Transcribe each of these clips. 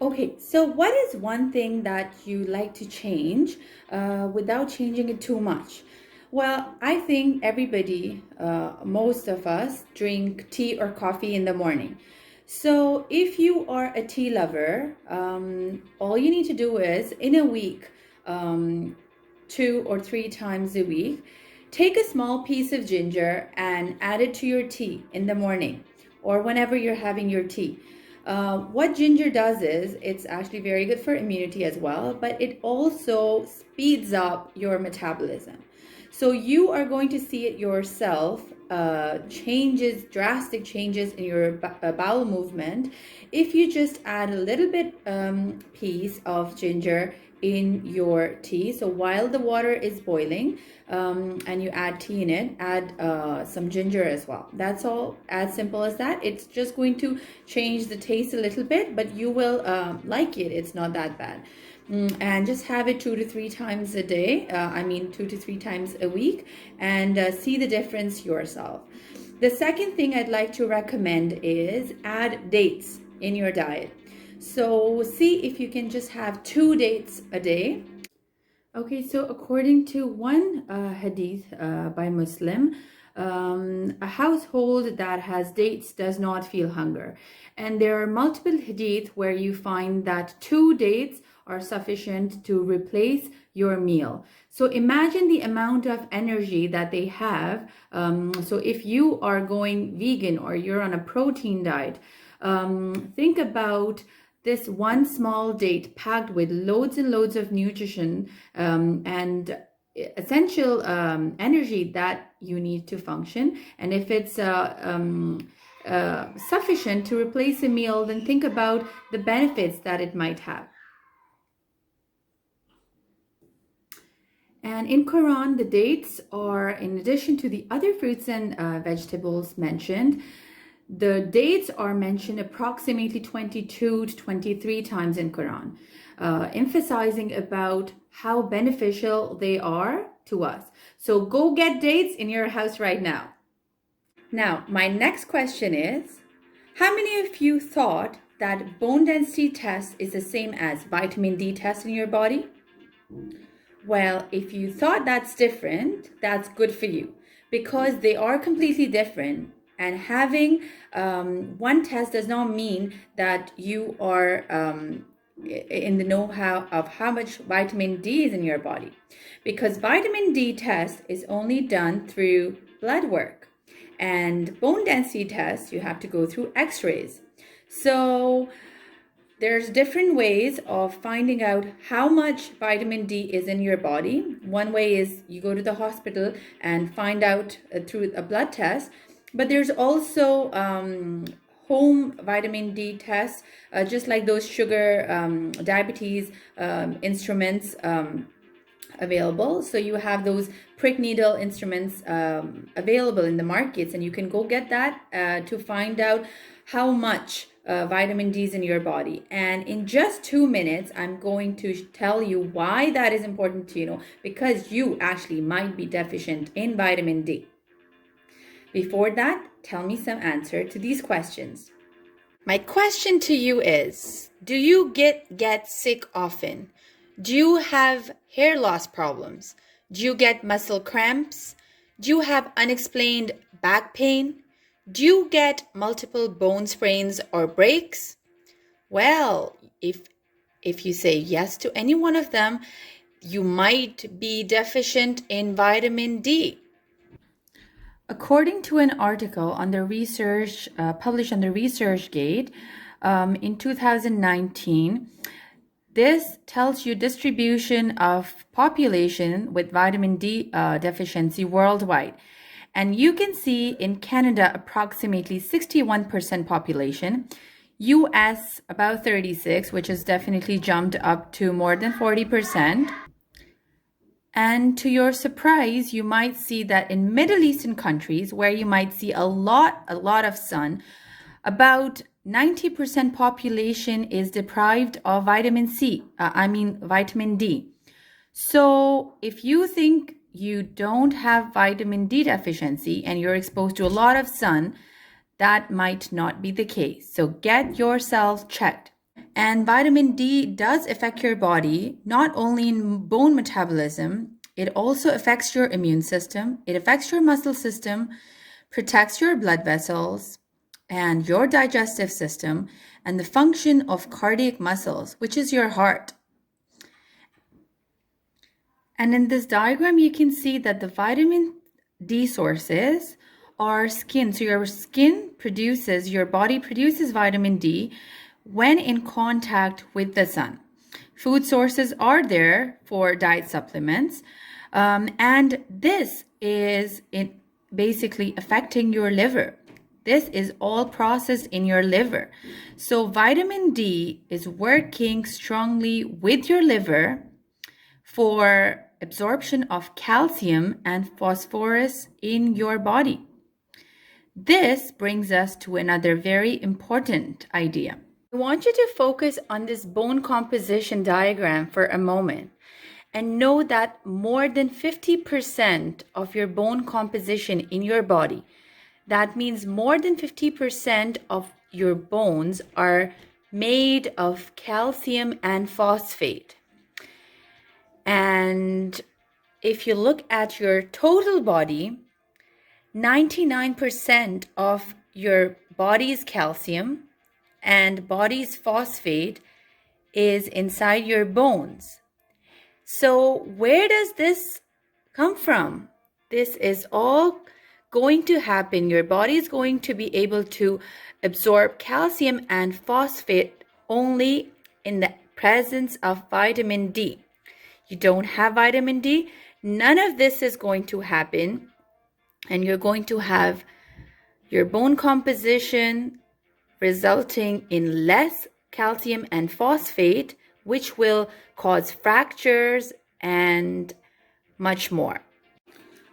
Okay, so what is one thing that you like to change without changing it too much? Well, I think everybody, most of us, drink tea or coffee in the morning. So if you are a tea lover, all you need to do is in a week, um, 2 or 3 times a week, take a small piece of ginger and add it to your tea in the morning or whenever you're having your tea. What ginger does is it's actually very good for immunity as well, but it also speeds up your metabolism. So you are going to see it yourself, drastic changes in your bowel movement if you just add a little bit piece of ginger in your tea. So while the water is boiling and you add tea in it, add some ginger as well. That's all, as simple as that. It's just going to change the taste a little bit, but you will like it. It's not that bad. And just have it 2 to 3 times a day. 2 to 3 times a week, and see the difference yourself. The second thing I'd like to recommend is add dates in your diet. So see if you can just have 2 dates a day. Okay, so according to one hadith by Muslim, a household that has dates does not feel hunger. And there are multiple hadith where you find that 2 dates are sufficient to replace your meal. So imagine the amount of energy that they have. So if you are going vegan or you're on a protein diet, think about this one small date packed with loads and loads of nutrition and essential energy that you need to function. And if it's sufficient to replace a meal, then think about the benefits that it might have. And in Quran, the dates are, in addition to the other fruits and vegetables mentioned, the dates are mentioned approximately 22 to 23 times in Quran, emphasizing about how beneficial they are to us. So go get dates in your house right now. Now, my next question is, how many of you thought that bone density test is the same as vitamin D test in your body? Well, if you thought that's different, that's good for you, because they are completely different. And having one test does not mean that you are in the know-how of how much vitamin D is in your body, because vitamin D test is only done through blood work, and bone density test you have to go through x-rays. So there's different ways of finding out how much vitamin D is in your body. One way is you go to the hospital and find out through a blood test, but there's also home vitamin D tests, just like those sugar diabetes instruments available. So you have those prick needle instruments available in the markets, and you can go get that to find out how much vitamin D is in your body. And in just 2 minutes, I'm going to tell you why that is important to know, because you actually might be deficient in vitamin D. Before that, tell me some answer to these questions. My question to you is, do you get sick often? Do you have hair loss problems? Do you get muscle cramps? Do you have unexplained back pain? Do you get multiple bone sprains or breaks? Well, if you say yes to any one of them, you might be deficient in vitamin D. According to an article on the research published on the ResearchGate in 2019, this tells you distribution of population with vitamin D deficiency worldwide. And you can see in Canada, approximately 61% population, US about 36, which has definitely jumped up to more than 40%. And to your surprise, you might see that in Middle Eastern countries, where you might see a lot of sun, about 90% population is deprived of vitamin D. So if you think you don't have vitamin D deficiency and you're exposed to a lot of sun, that might not be the case. So get yourself checked. And vitamin D does affect your body, not only in bone metabolism, it also affects your immune system, it affects your muscle system, protects your blood vessels and your digestive system, and the function of cardiac muscles, which is your heart. And in this diagram, you can see that the vitamin D sources are skin. So your body produces vitamin D when in contact with the sun. Food sources are there for diet supplements. And this is basically affecting your liver. This is all processed in your liver. So vitamin D is working strongly with your liver for absorption of calcium and phosphorus in your body. This brings us to another very important idea. I want you to focus on this bone composition diagram for a moment and know that more than 50% of your bone composition in your body, that means more than 50% of your bones are made of calcium and phosphate. And if you look at your total body, 99% of your body's calcium and body's phosphate is inside your bones. So where does this come from? This is all going to happen. Your body is going to be able to absorb calcium and phosphate only in the presence of vitamin D. You don't have vitamin D, none of this is going to happen, and you're going to have your bone composition resulting in less calcium and phosphate, which will cause fractures and much more.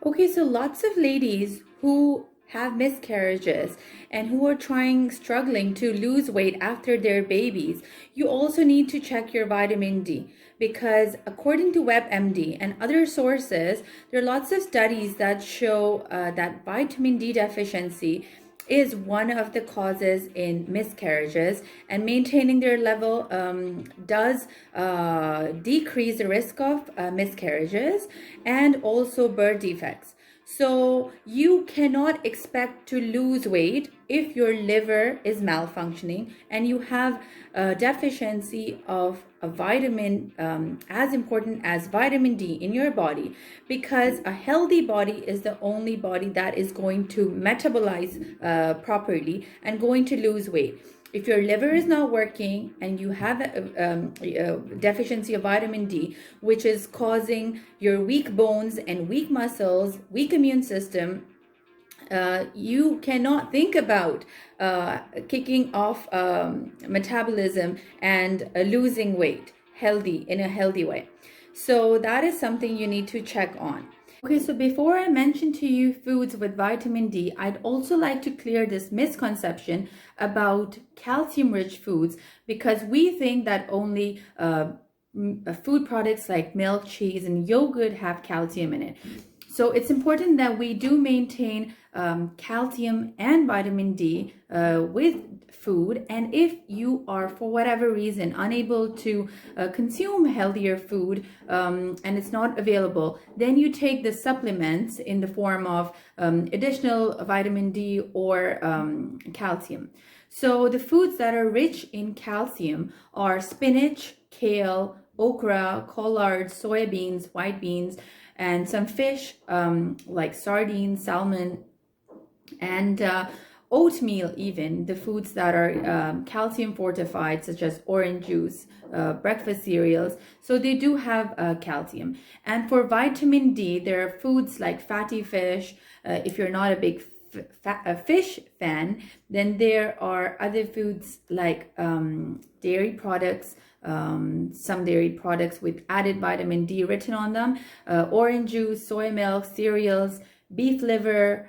Okay, so lots of ladies who have miscarriages and who are struggling to lose weight after their babies, you also need to check your vitamin D, because according to WebMD and other sources, there are lots of studies that show that vitamin D deficiency is one of the causes in miscarriages, and maintaining their level does decrease the risk of miscarriages and also birth defects. So you cannot expect to lose weight if your liver is malfunctioning and you have a deficiency of a vitamin as important as vitamin D in your body, because a healthy body is the only body that is going to metabolize properly and going to lose weight. If your liver is not working and you have a deficiency of vitamin D, which is causing your weak bones and weak muscles, weak immune system, you cannot think about kicking off metabolism and losing weight in a healthy way. So that is something you need to check on. Okay, so before I mention to you foods with vitamin D, I'd also like to clear this misconception about calcium-rich foods, because we think that only food products like milk, cheese, and yogurt have calcium in it. So it's important that we do maintain calcium and vitamin D with food. And if you are, for whatever reason, unable to consume healthier food and it's not available, then you take the supplements in the form of additional vitamin D or calcium. So the foods that are rich in calcium are spinach, kale, okra, collards, soybeans, white beans, and some fish like sardines, salmon, and oatmeal. Even the foods that are calcium fortified, such as orange juice, breakfast cereals, so they do have calcium. And for vitamin D, there are foods like fatty fish. If you're not a big fish fan, then there are other foods like dairy products, some dairy products with added vitamin D written on them, orange juice, soy milk, cereals, beef liver,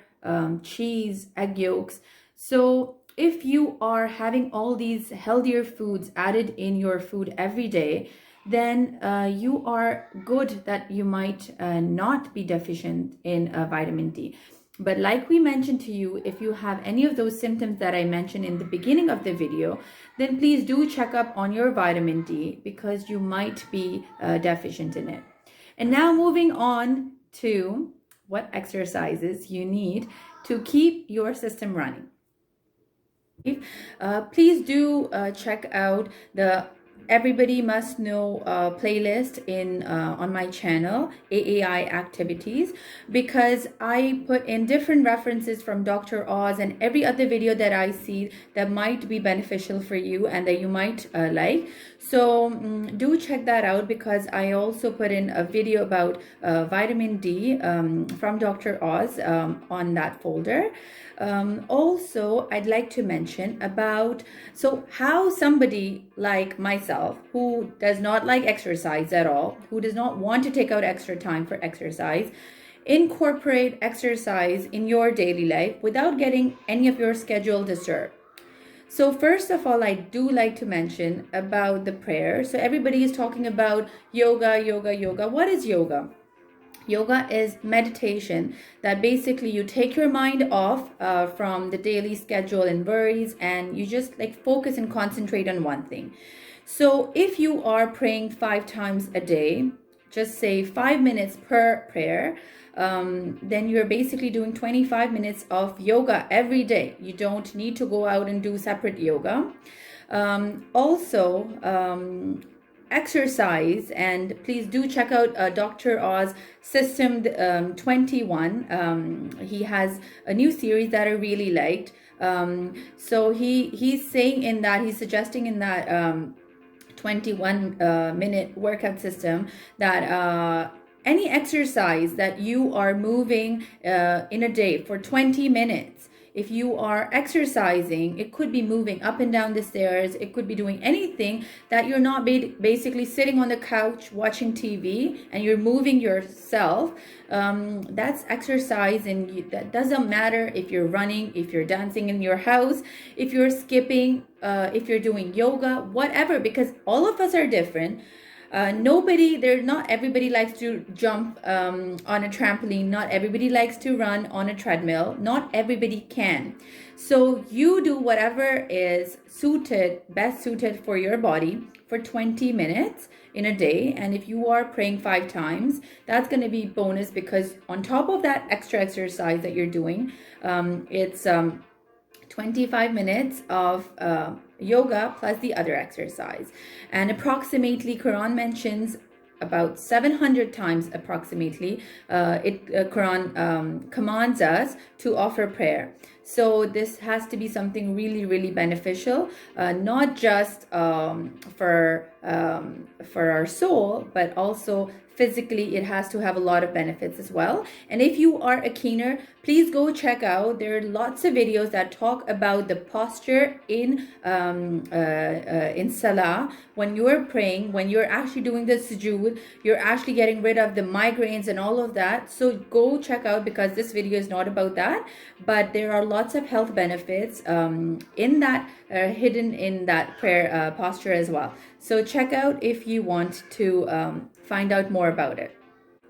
cheese, egg yolks. So if you are having all these healthier foods added in your food every day, then you are good that you might not be deficient in vitamin D. But like we mentioned to you, if you have any of those symptoms that I mentioned in the beginning of the video, then please do check up on your vitamin D, because you might be deficient in it. And now moving on to what exercises you need to keep your system running. Please do check out the Everybody Must Know playlist in on my channel, AAI Activities, because I put in different references from Dr. Oz and every other video that I see that might be beneficial for you and that you might like. So do check that out, because I also put in a video about vitamin D from Dr. Oz on that folder. Also, I'd like to mention about how somebody like myself, who does not like exercise at all, who does not want to take out extra time for exercise, incorporate exercise in your daily life without getting any of your schedule disturbed. So first of all, I do like to mention about the prayer. So everybody is talking about yoga, yoga, yoga. What is yoga? Yoga is meditation that basically you take your mind off from the daily schedule and worries, and you just like focus and concentrate on one thing. So if you are praying 5 times a day, just say 5 minutes per prayer, then you're basically doing 25 minutes of yoga every day. You don't need to go out and do separate yoga. Exercise, and please do check out Dr. Oz System 21. He has a new series that I really liked. So he's saying in that, he's suggesting in that 21 minute workout system that any exercise that you are moving in a day for 20 minutes, if you are exercising, it could be moving up and down the stairs, it could be doing anything that you're not basically sitting on the couch watching TV and you're moving yourself. That's exercise, and that doesn't matter if you're running, if you're dancing in your house, if you're skipping, if you're doing yoga, whatever, because all of us are different. Not everybody likes to jump on a trampoline. Not everybody likes to run on a treadmill. Not everybody can. So you do whatever is best suited for your body for 20 minutes in a day. And if you are praying 5 times, that's going to be bonus, because on top of that extra exercise that you're doing, it's 25 minutes of yoga plus the other exercise. And approximately, Quran mentions about 700 times approximately, Quran commands us to offer prayer. So this has to be something really, really beneficial, not just for our soul, but also physically. It has to have a lot of benefits as well. And if you are a keener, please go check out, there are lots of videos that talk about the posture in salah. When you're praying, when you're actually doing the sujood, you're actually getting rid of the migraines and all of that. So go check out, because this video is not about that, but there are lots of health benefits in that hidden in that prayer posture as well. So check out if you want to find out more about it.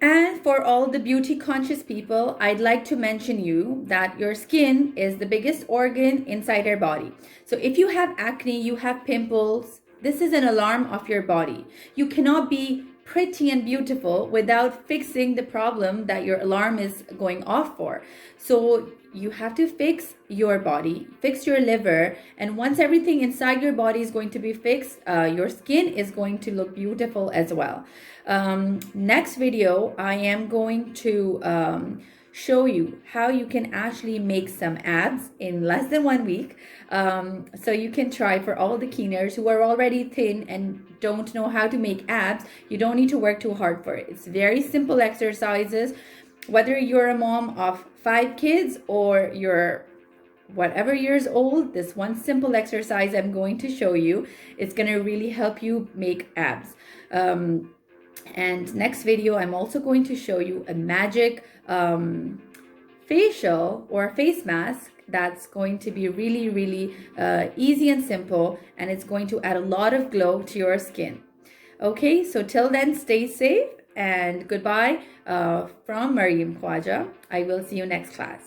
And for all the beauty conscious people, I'd like to mention you that your skin is the biggest organ inside our body. So if you have acne, you have pimples, this is an alarm of your body. You cannot be pretty and beautiful without fixing the problem that your alarm is going off for. So you have to fix your body, fix your liver, and once everything inside your body is going to be fixed, your skin is going to look beautiful as well. Next video, I am going to show you how you can actually make some abs in less than 1 week. So you can try, for all the keeners who are already thin and don't know how to make abs, you don't need to work too hard for it. It's very simple exercises. Whether you're a mom of 5 kids or you're whatever years old, this one simple exercise I'm going to show you, it's going to really help you make abs. And next video, I'm also going to show you a magic facial or face mask that's going to be really, really easy and simple, and it's going to add a lot of glow to your skin. Okay, so till then, stay safe And goodbye from Maryam KHAWAJA. I will see you next class.